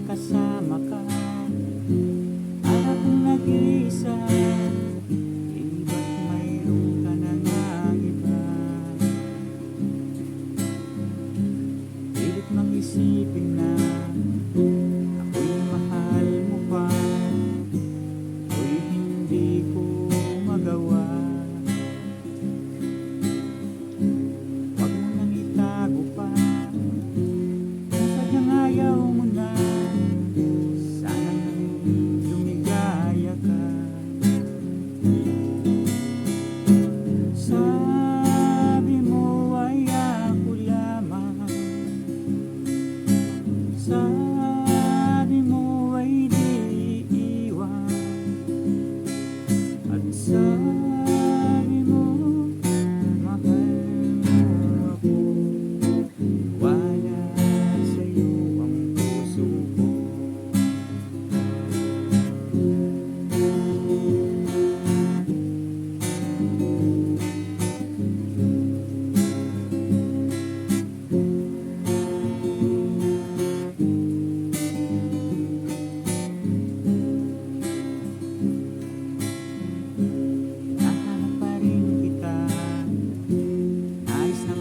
Kasama ka, para kang nag-iisa, iba't mayroon ka na ng iba. Pilit mang isipin na ako'y mahal mo pa, ako'y hindi ko magawa. Huwag mo nang itago pa, kung sadyang ayaw mo na, sabi mo ay ako lamang, sabi mo ay di iiwan, at sabi mo mahal mo ako. Wala sa'yo ang puso ko.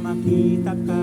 Makita ka,